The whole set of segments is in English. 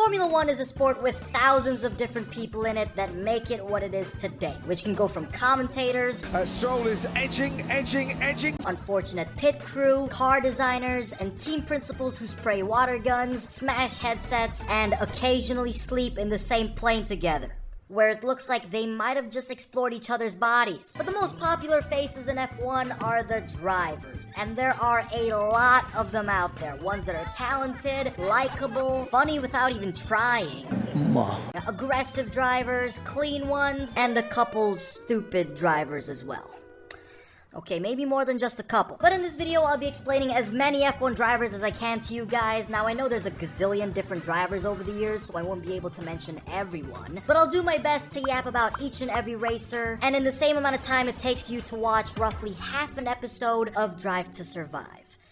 Formula One is a sport with thousands of different people in it that make it what it is today, which can go from commentators, Stroll is edging, unfortunate pit crew, car designers, and team principals who spray water guns, smash headsets, and occasionally sleep in the same plane together, where it looks like they might have just explored each other's bodies. But the most popular faces in F1 are the drivers, and there are a lot of them out there. Ones that are talented, likable, funny without even trying. Aggressive drivers, clean ones, and a couple stupid drivers as well. Okay, maybe more than just a couple. But in this video, I'll be explaining as many F1 drivers as I can to you guys. Now, I know there's a gazillion different drivers over the years, so I won't be able to mention everyone. But I'll do my best to yap about each and every racer, and in the same amount of time it takes you to watch roughly half an episode of Drive to Survive.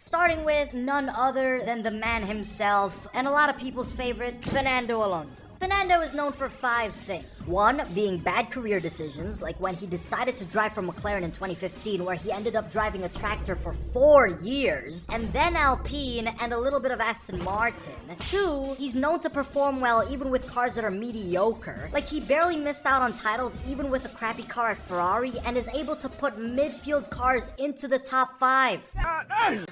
Starting with none other than the man himself, and a lot of people's favorite, Fernando Alonso. Fernando is known for 5 things. 1, being bad career decisions, like when he decided to drive for McLaren in 2015, where he ended up driving a tractor for 4 years, and then Alpine, and a little bit of Aston Martin. 2, he's known to perform well even with cars that are mediocre. Like, he barely missed out on titles even with a crappy car at Ferrari, and is able to put midfield cars into the top 5.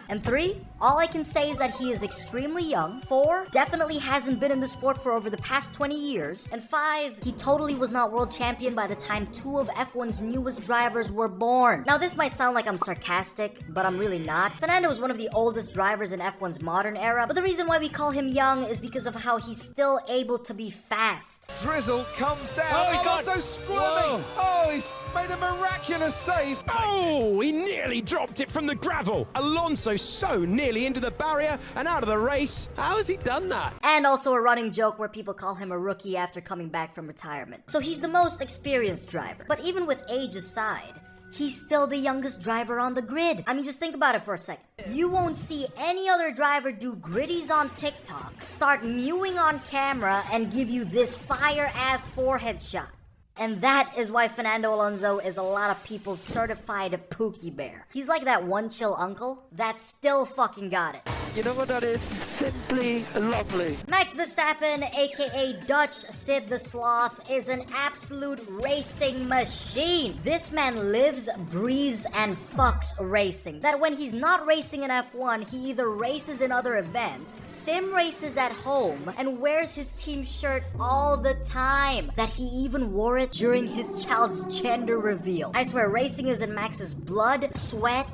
And 3, all I can say is that he is extremely young. 4, definitely hasn't been in the sport for over the past 20 years. And 5, he totally was not world champion by the time 2 of F1's newest drivers were born. Now, this might sound like I'm sarcastic, but I'm really not. Fernando is one of the oldest drivers in F1's modern era, but the reason why we call him young is because of how he's still able to be fast. drizzle comes down. Alonso's squirming. Whoa. Oh, he's made a miraculous save. Oh, he nearly dropped it from the gravel. Alonso so nearly into the barrier and out of the race. How has he done that? And also a running joke where people call him a rookie after coming back from retirement. So he's the most experienced driver. But even with age aside, he's still the youngest driver on the grid. I mean, just think about it for a second. You won't see any other driver do gritties on TikTok, start mewing on camera, and give you this fire-ass forehead shot. And that is why Fernando Alonso is a lot of people's certified Pookie Bear. He's like that one chill uncle that still fucking got it. You know what that is? Simply lovely. Max Verstappen, aka Dutch Sid the Sloth, is an absolute racing machine. This man lives, breathes, and fucks racing. That when he's not racing in F1, he either races in other events, sim races at home, and wears his team shirt all the time. That he even wore it during his child's gender reveal. I swear, racing is in Max's blood, sweat,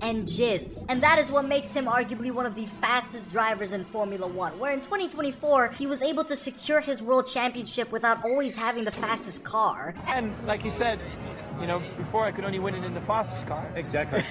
and jizz. And that is what makes him arguably one of the fastest drivers in Formula One, where in 2024, he was able to secure his world championship without always having the fastest car. And like you said, you know, before I could only win it in the fastest car. Exactly.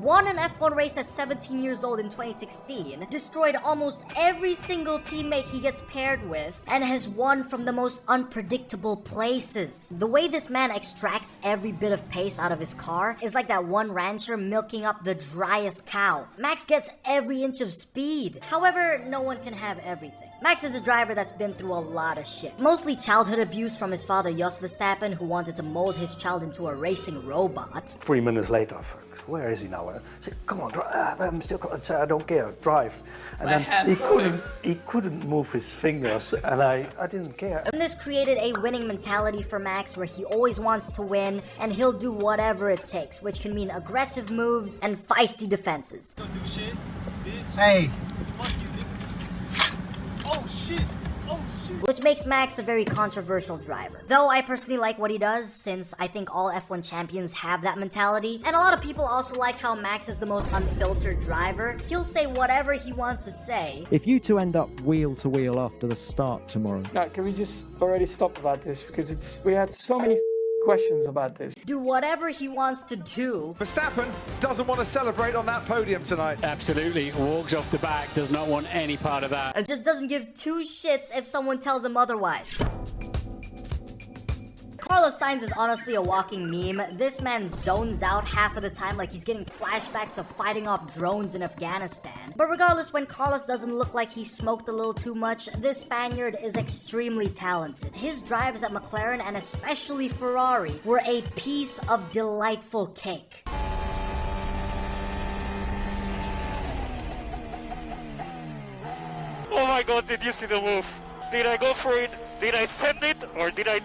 Won an F1 race at 17 years old in 2016, destroyed almost every single teammate he gets paired with, and has won from the most unpredictable places. The way this man extracts every bit of pace out of his car is like that one rancher milking up the driest cow. Max gets every inch of speed. However, no one can have everything. Max is a driver that's been through a lot of shit. Mostly childhood abuse from his father Jos Verstappen, who wanted to mold his child into a racing robot. 3 minutes later, where is he now? I said, come on, drive. I'm still, I don't care, drive. And then he couldn't move his fingers, and I didn't care. And this created a winning mentality for Max, where he always wants to win, and he'll do whatever it takes, which can mean aggressive moves and feisty defenses. Hey. Which makes Max a very controversial driver. Though I personally like what he does, since I think all F1 champions have that mentality. And a lot of people also like how Max is the most unfiltered driver. He'll say whatever he wants to say. If you two end up wheel to wheel after the start tomorrow... Now, can we just already stop about this? Because we had so many questions about this. Do whatever he wants to do. Verstappen doesn't want to celebrate on that podium tonight. Absolutely. Walks off the back, does not want any part of that. And just doesn't give 2 shits if someone tells him otherwise. Carlos Sainz is honestly a walking meme. This man zones out half of the time like he's getting flashbacks of fighting off drones in Afghanistan. But regardless, when Carlos doesn't look like he smoked a little too much, this Spaniard is extremely talented. His drives at McLaren and especially Ferrari were a piece of delightful cake. Oh my god, did you see the move? Did I go for it? Did I send it? Or didn't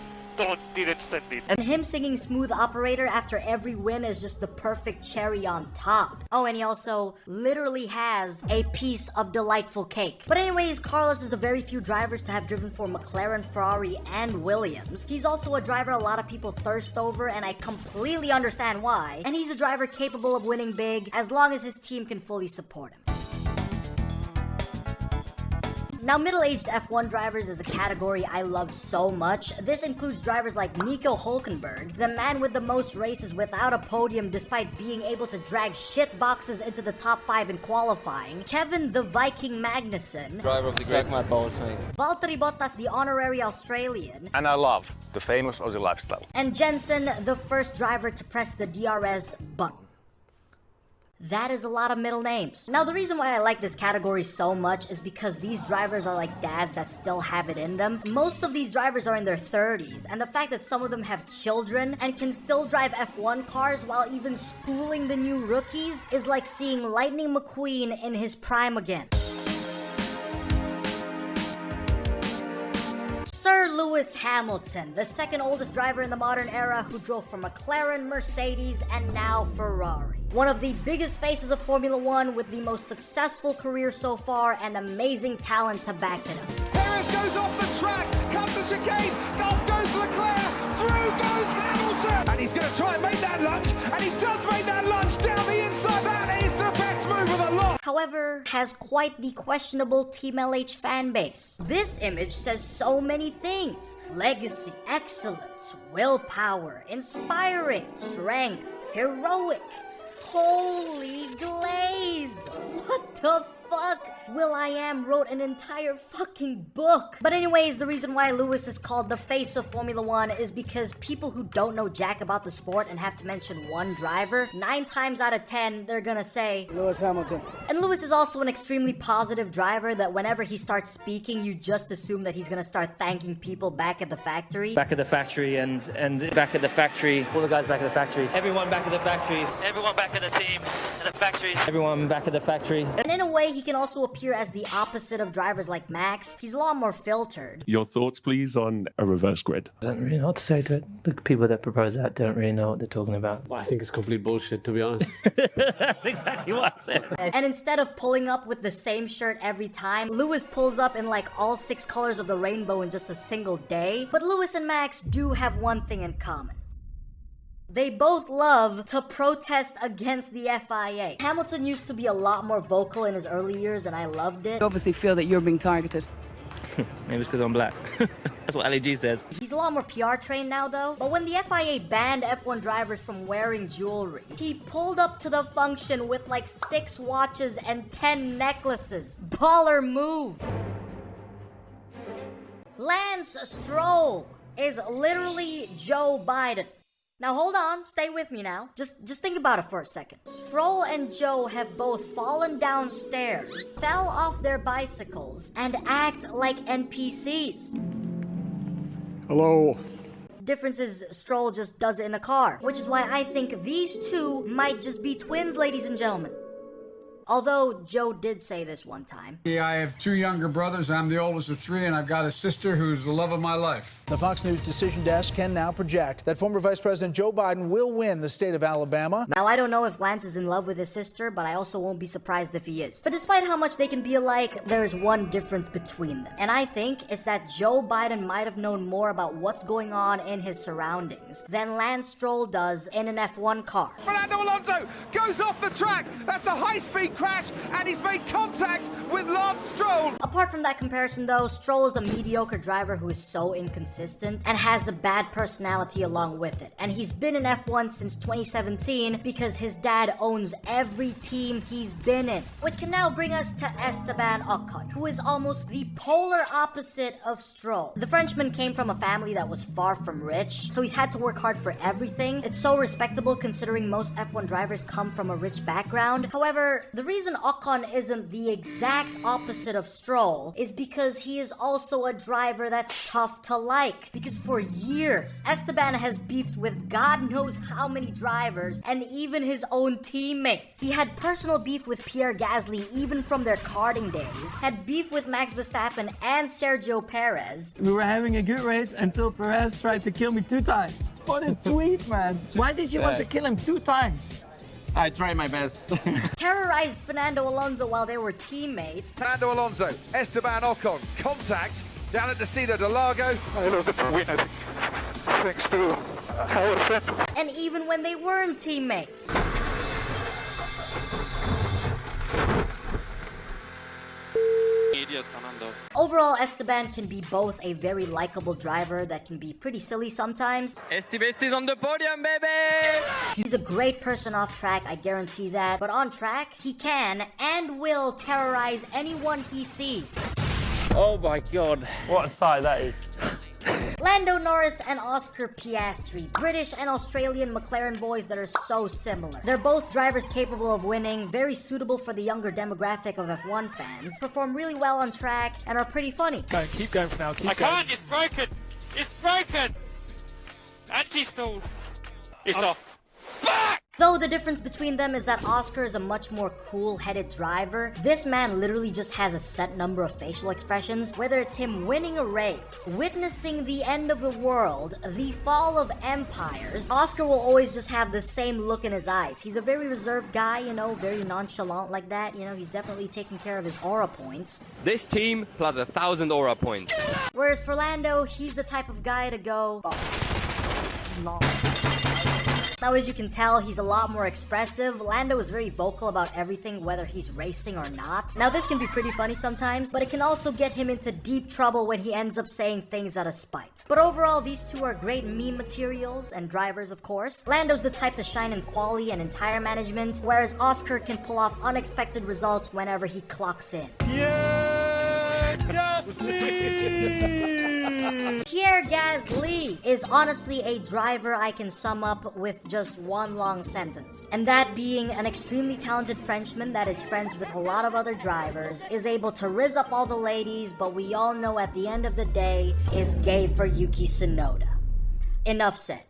send it? And him singing Smooth Operator after every win is just the perfect cherry on top. Oh, and he also literally has a piece of delightful cake. But anyways, Carlos is the very few drivers to have driven for McLaren, Ferrari, and Williams. He's also a driver a lot of people thirst over, and I completely understand why. And he's a driver capable of winning big as long as his team can fully support him. Now, middle-aged F1 drivers is a category I love so much. This includes drivers like Nico Hülkenberg, the man with the most races without a podium despite being able to drag shit boxes into the top 5 in qualifying, Kevin the Viking Magnussen, Driver of the great. My balls, mate. Valtteri Bottas, the honorary Australian, And I love the famous Aussie lifestyle. and Jensen, the first driver to press the DRS button. That is a lot of middle names. Now, the reason why I like this category so much is because these drivers are like dads that still have it in them. Most of these drivers are in their 30s, and the fact that some of them have children and can still drive F1 cars while even schooling the new rookies is like seeing Lightning McQueen in his prime again. Sir Lewis Hamilton, the second oldest driver in the modern era who drove for McLaren, Mercedes, and now Ferrari. One of the biggest faces of Formula One with the most successful career so far and amazing talent to back it up. Perez goes off the track, comes the chicane, off goes Leclerc, through goes Hamilton! And he's going to try and make that lunge, and he does make that lunge down the inside. That is the best move of the lot! However, has quite the questionable Team LH fan base. This image says so many things. Legacy, excellence, willpower, inspiring, strength, heroic. Holy glaze! What the fuck? will.i.am wrote an entire fucking book. But anyways, the reason why Lewis is called the face of Formula One is because people who don't know jack about the sport and have to mention one driver, 9 times out of 10, they're gonna say Lewis Hamilton. And Lewis is also an extremely positive driver that whenever he starts speaking, you just assume that he's gonna start thanking people back at the factory. Back at the factory and back at the factory. All the guys back at the factory. Everyone back at the factory. Everyone back at the team, at the factory. Everyone back at the factory. And in a way, he can also appear as the opposite of drivers like Max. He's a lot more filtered. Your thoughts, please, on a reverse grid? I don't really know what to say to it. The people that propose that don't really know what they're talking about. Well, I think it's complete bullshit, to be honest. That's exactly what I said. And instead of pulling up with the same shirt every time, Lewis pulls up in like all 6 colors of the rainbow in just a single day. But Lewis and Max do have one thing in common. They both love to protest against the FIA. Hamilton used to be a lot more vocal in his early years, and I loved it. You obviously feel that you're being targeted. Maybe it's because I'm black. That's what LAG says. He's a lot more PR trained now, though. But when the FIA banned F1 drivers from wearing jewelry, he pulled up to the function with like 6 watches and 10 necklaces. Baller move. Lance Stroll is literally Joe Biden. Now hold on, stay with me now. Just think about it for a second. Stroll and Joe have both fallen downstairs, fell off their bicycles, and act like NPCs. Hello. Difference is Stroll just does it in a car, which is why I think these two might just be twins, ladies and gentlemen. Although Joe did say this one time. Yeah, I have 2 younger brothers. I'm the oldest of 3, and I've got a sister who's the love of my life. The Fox News decision desk can now project that former Vice President Joe Biden will win the state of Alabama. Now, I don't know if Lance is in love with his sister, but I also won't be surprised if he is. But despite how much they can be alike, there's one difference between them. And I think it's that Joe Biden might have known more about what's going on in his surroundings than Lance Stroll does in an F1 car. Fernando Alonso goes off the track. That's a high-speed crash, and he's made contact with Lance Stroll. Apart from that comparison, though, Stroll is a mediocre driver who is so inconsistent and has a bad personality along with it. And he's been in F1 since 2017 because his dad owns every team he's been in. Which can now bring us to Esteban Ocon, who is almost the polar opposite of Stroll. The Frenchman came from a family that was far from rich, so he's had to work hard for everything. It's so respectable considering most F1 drivers come from a rich background. However, the the reason Ocon isn't the exact opposite of Stroll is because he is also a driver that's tough to like. Because for years, Esteban has beefed with God knows how many drivers and even his own teammates. He had personal beef with Pierre Gasly even from their karting days, had beef with Max Verstappen and Sergio Perez. We were having a good race until Perez tried to kill me 2 times. What a tweet, man. Why did you want to kill him 2 times? I tried my best. Terrorized Fernando Alonso while they were teammates. Fernando Alonso, Esteban Ocon, contact down at Desida de Lago. I lost the win, I think, thanks to our friend. And even when they weren't teammates. Idiot, Fernando. Overall, Esteban can be both a very likable driver that can be pretty silly sometimes. Esti-Besti's on the podium, baby! He's a great person off track, I guarantee that. But on track, he can and will terrorize anyone he sees. Oh my god. What a sight that is. Lando Norris and Oscar Piastri, British and Australian McLaren boys that are so similar. They're both drivers capable of winning, very suitable for the younger demographic of F1 fans, perform really well on track, and are pretty funny. Keep going for now, I can't, it's broken! It's broken! Anti-stall! It's off. Though the difference between them is that Oscar is a much more cool-headed driver, this man literally just has a set number of facial expressions, whether it's him winning a race, witnessing the end of the world, the fall of empires. Oscar will always just have the same look in his eyes. He's a very reserved guy, you know, very nonchalant like that, you know, he's definitely taking care of his aura points. This team plus 1,000 aura points. Whereas for Lando, he's the type of guy to go... Now, as you can tell, he's a lot more expressive. Lando is very vocal about everything, whether he's racing or not. Now, this can be pretty funny sometimes, but it can also get him into deep trouble when he ends up saying things out of spite. But overall, these two are great meme materials and drivers, of course. Lando's the type to shine in quality and in tire management, whereas Oscar can pull off unexpected results whenever he clocks in. Pierre Gasly! Pierre Gasly is honestly a driver I can sum up with just one long sentence. And that being an extremely talented Frenchman that is friends with a lot of other drivers, is able to rizz up all the ladies, but we all know at the end of the day is gay for Yuki Tsunoda. Enough said.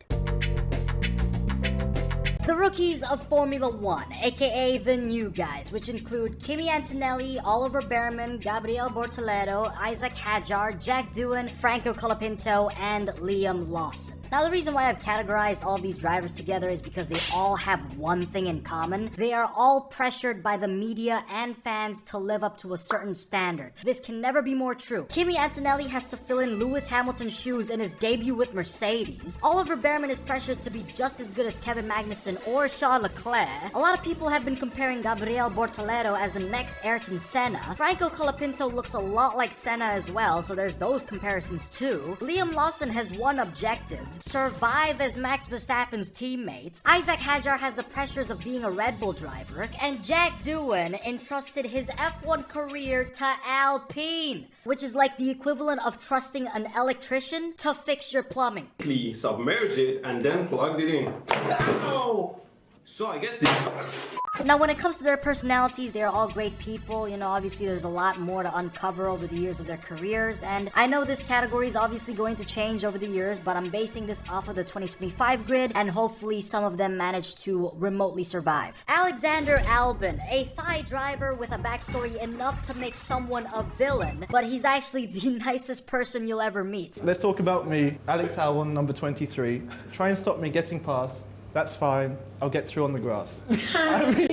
The rookies of Formula 1, aka the new guys, which include Kimi Antonelli, Oliver Behrman, Gabriel Bortoleto, Isaac Hadjar, Jack Doohan, Franco Colapinto, and Liam Lawson. Now, the reason why I've categorized all of these drivers together is because they all have one thing in common. They are all pressured by the media and fans to live up to a certain standard. This can never be more true. Kimi Antonelli has to fill in Lewis Hamilton's shoes in his debut with Mercedes. Oliver Behrman is pressured to be just as good as Kevin Magnussen or Charles Leclerc. A lot of people have been comparing Gabriel Bortoleto as the next Ayrton Senna. Franco Colapinto looks a lot like Senna as well, so there's those comparisons too. Liam Lawson has one objective: survive as Max Verstappen's teammates. Isaac Hadjar has the pressures of being a Red Bull driver, and Jack Doohan entrusted his F1 career to Alpine, which is like the equivalent of trusting an electrician to fix your plumbing. Submerge it and then plugged it in. Ow! So I guess Now, when it comes to their personalities, they're all great people. You know, obviously there's a lot more to uncover over the years of their careers, and I know this category is obviously going to change over the years, but I'm basing this off of the 2025 grid, and hopefully some of them manage to remotely survive. Alexander Albon, a Thai driver with a backstory enough to make someone a villain, but he's actually the nicest person you'll ever meet. Let's talk about me, Alex Albon, number 23. Try and stop me getting past. That's fine. I'll get through on the grass.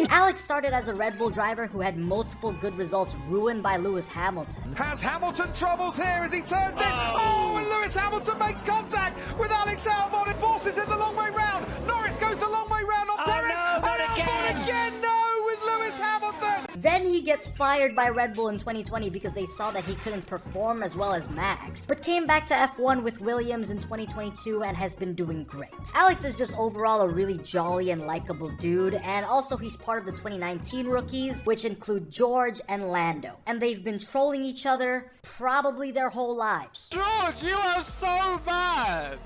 Alex started as a Red Bull driver who had multiple good results ruined by Lewis Hamilton. Has Hamilton troubles here as he turns in? Oh, and Lewis Hamilton makes contact with Alex Albon and forces it the long way round. Norris goes the long way round on Perez. No, not Albon again, no, with Lewis Hamilton. Then he gets fired by Red Bull in 2020 because they saw that he couldn't perform as well as Max, but came back to F1 with Williams in 2022 and has been doing great. Alex is just overall a really jolly and likable dude, and also he's part of the 2019 rookies, which include George and Lando, and they've been trolling each other probably their whole lives. George, you are so bad.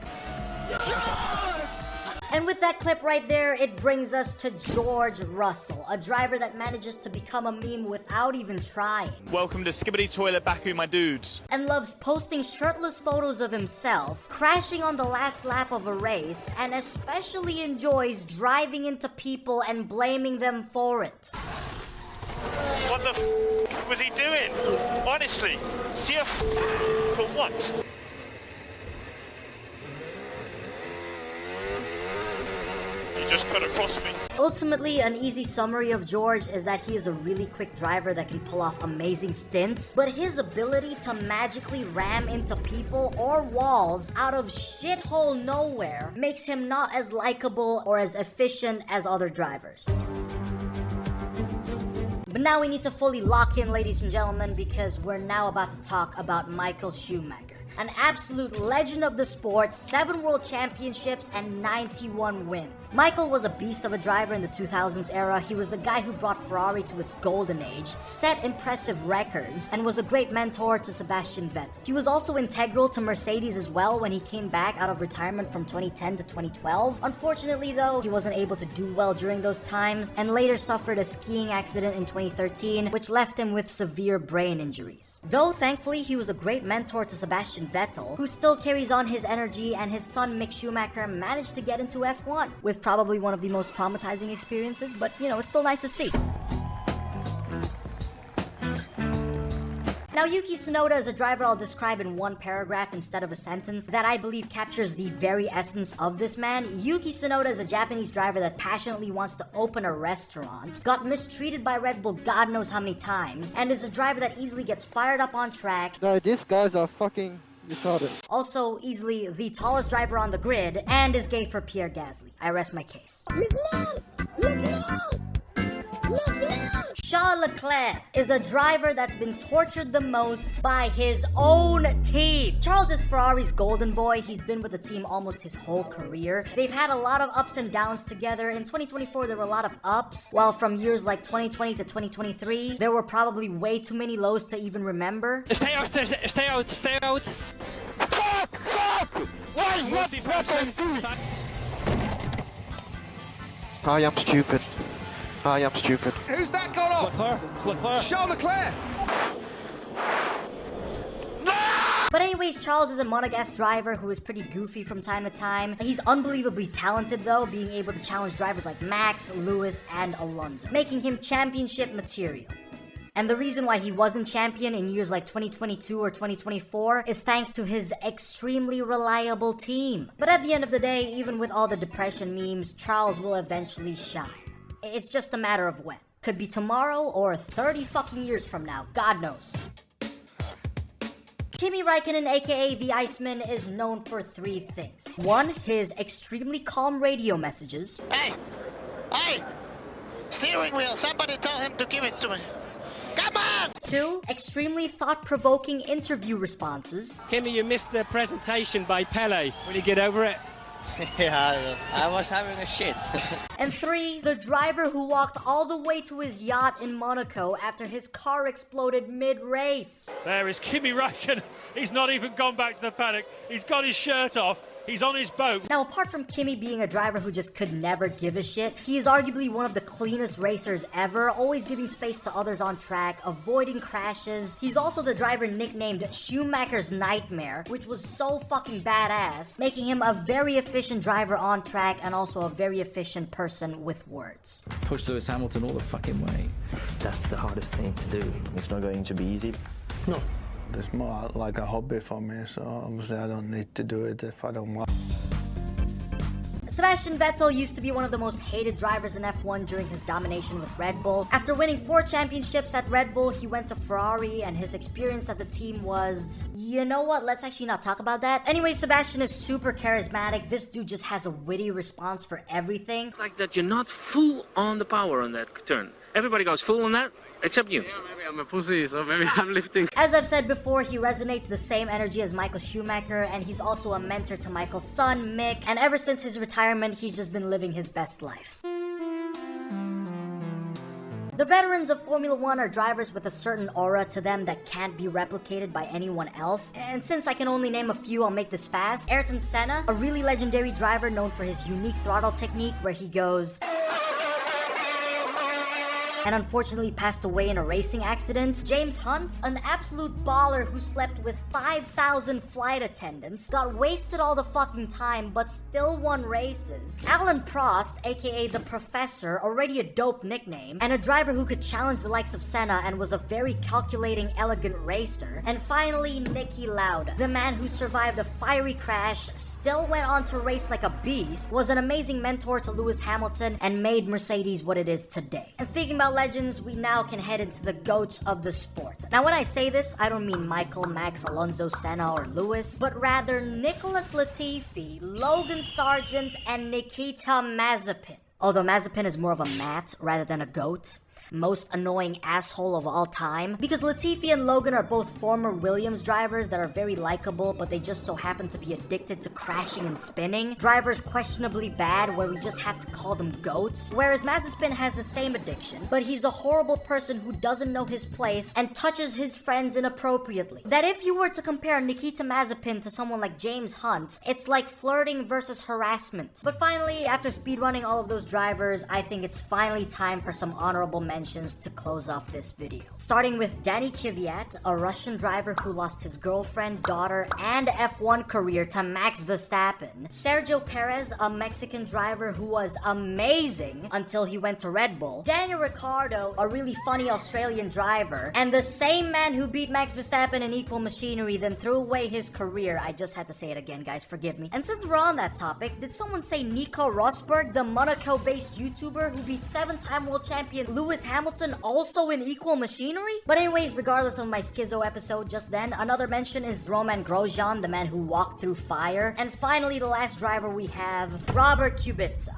And with that clip right there, it brings us to George Russell, a driver that manages to become a meme without even trying. Welcome to Skibbity Toilet Baku, my dudes. And loves posting shirtless photos of himself, crashing on the last lap of a race, and especially enjoys driving into people and blaming them for it. What the f was he doing? Honestly, is he a f for what? You just cut across me. Ultimately, an easy summary of George is that he is a really quick driver that can pull off amazing stints, but his ability to magically ram into people or walls out of shithole nowhere makes him not as likable or as efficient as other drivers. But now we need to fully lock in, ladies and gentlemen, because we're now about to talk about Michael Schumacher. An absolute legend of the sport, 7 world championships and 91 wins. Michael was a beast of a driver in the 2000s era. He was the guy who brought Ferrari to its golden age, set impressive records, and was a great mentor to Sebastian Vettel. He was also integral to Mercedes as well when he came back out of retirement from 2010 to 2012. Unfortunately though, he wasn't able to do well during those times and later suffered a skiing accident in 2013, which left him with severe brain injuries. Though thankfully he was a great mentor to Sebastian Vettel, who still carries on his energy, and his son Mick Schumacher managed to get into F1 with probably one of the most traumatizing experiences, but you know, it's still nice to see. Now, Yuki Tsunoda is a driver I'll describe in one paragraph instead of a sentence that I believe captures the very essence of this man. Yuki Tsunoda is a Japanese driver that passionately wants to open a restaurant, got mistreated by Red Bull God knows how many times, and is a driver that easily gets fired up on track. No, these guys are fucking retarded. Also, easily the tallest driver on the grid, and is gay for Pierre Gasly. I rest my case. Charles Leclerc is a driver that's been tortured the most by his own team. Charles is Ferrari's golden boy. He's been with the team almost his whole career. They've had a lot of ups and downs together. In 2024, there were a lot of ups, while from years like 2020 to 2023, there were probably way too many lows to even remember. Stay out, stay out, stay out. Fuck! Why? What I do? I am stupid. I am stupid. Who's that got off? Leclerc. It's Leclerc. Charles Leclerc. But anyways, Charles is a Monegasque driver who is pretty goofy from time to time. He's unbelievably talented though, being able to challenge drivers like Max, Lewis, and Alonso, making him championship material. And the reason why he wasn't champion in years like 2022 or 2024 is thanks to his extremely reliable team. But at the end of the day, even with all the depression memes, Charles will eventually shine. It's just a matter of when. Could be tomorrow or 30 fucking years from now, God knows. Kimi Räikkönen, aka the Iceman, is known for 3 things. 1, his extremely calm radio messages. Hey! Hey! Steering wheel, somebody tell him to give it to me. Come on! 2, extremely thought-provoking interview responses. Kimi, you missed the presentation by Pele. Will you get over it? Yeah, I was having a shit. And 3, the driver who walked all the way to his yacht in Monaco after his car exploded mid-race. There is Kimi Räikkönen. He's not even gone back to the paddock. He's got his shirt off. He's on his boat. Now, apart from Kimi being a driver who just could never give a shit, he is arguably one of the cleanest racers ever, always giving space to others on track, avoiding crashes. He's also the driver nicknamed Schumacher's Nightmare, which was so fucking badass, making him a very efficient driver on track and also a very efficient person with words. Push Lewis Hamilton all the fucking way. That's the hardest thing to do. It's not going to be easy. No. It's more like a hobby for me, so obviously I don't need to do it if I don't want. Sebastian Vettel used to be one of the most hated drivers in F1 during his domination with Red Bull. After winning 4 championships at Red Bull, he went to Ferrari, and his experience at the team was... You know what? Let's actually not talk about that. Anyway, Sebastian is super charismatic. This dude just has a witty response for everything. Like that you're not full on the power on that turn. Everybody goes full on that, except you. Yeah, maybe I'm a pussy, so maybe I'm lifting. As I've said before, he resonates the same energy as Michael Schumacher, and he's also a mentor to Michael's son, Mick, and ever since his retirement, he's just been living his best life. The veterans of Formula 1 are drivers with a certain aura to them that can't be replicated by anyone else. And since I can only name a few, I'll make this fast. Ayrton Senna, a really legendary driver known for his unique throttle technique where he goes... and unfortunately passed away in a racing accident. James Hunt, an absolute baller who slept with 5,000 flight attendants, got wasted all the fucking time but still won races. Alan Prost, aka the Professor, already a dope nickname, and a driver who could challenge the likes of Senna and was a very calculating, elegant racer. And finally, Niki Lauda, the man who survived a fiery crash, still went on to race like a beast, was an amazing mentor to Lewis Hamilton, and made Mercedes what it is today. And speaking about legends, we now can head into the GOATs of the sport. Now when I say this, I don't mean Michael, Max, Alonso, Senna, or Lewis, but rather Nicholas Latifi, Logan Sargent, and Nikita Mazepin. Although Mazepin is more of a Matt rather than a GOAT. Most annoying asshole of all time, because Latifi and Logan are both former Williams drivers that are very likable, but they just so happen to be addicted to crashing and spinning. Drivers questionably bad where we just have to call them GOATs. Whereas Mazepin has the same addiction, but he's a horrible person who doesn't know his place and touches his friends inappropriately. That if you were to compare Nikita Mazepin to someone like James Hunt, it's like flirting versus harassment. But finally, after speedrunning all of those drivers, I think it's finally time for some honorable mentions to close off this video. Starting with Danny Kvyat, a Russian driver who lost his girlfriend, daughter, and F1 career to Max Verstappen. Sergio Perez, a Mexican driver who was amazing until he went to Red Bull. Daniel Ricciardo, a really funny Australian driver, and the same man who beat Max Verstappen in equal machinery then threw away his career. I just had to say it again, guys, forgive me. And since we're on that topic, did someone say Nico Rosberg, the Monaco-based YouTuber who beat 7-time world champion Lewis Hamilton also in equal machinery? But anyways, regardless of my schizo episode just then, another mention is Roman Grosjean, the man who walked through fire. And finally, the last driver we have, Robert Kubica.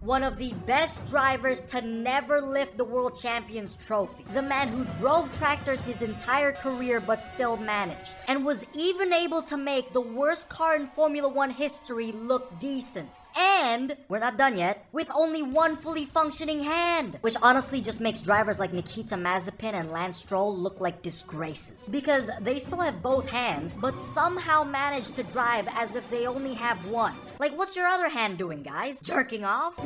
One of the best drivers to never lift the World Champions trophy. The man who drove tractors his entire career but still managed. And was even able to make the worst car in Formula 1 history look decent. And, we're not done yet, with only one fully functioning hand. Which honestly just makes drivers like Nikita Mazepin and Lance Stroll look like disgraces. Because they still have both hands, but somehow manage to drive as if they only have one. Like, what's your other hand doing, guys? Jerking off?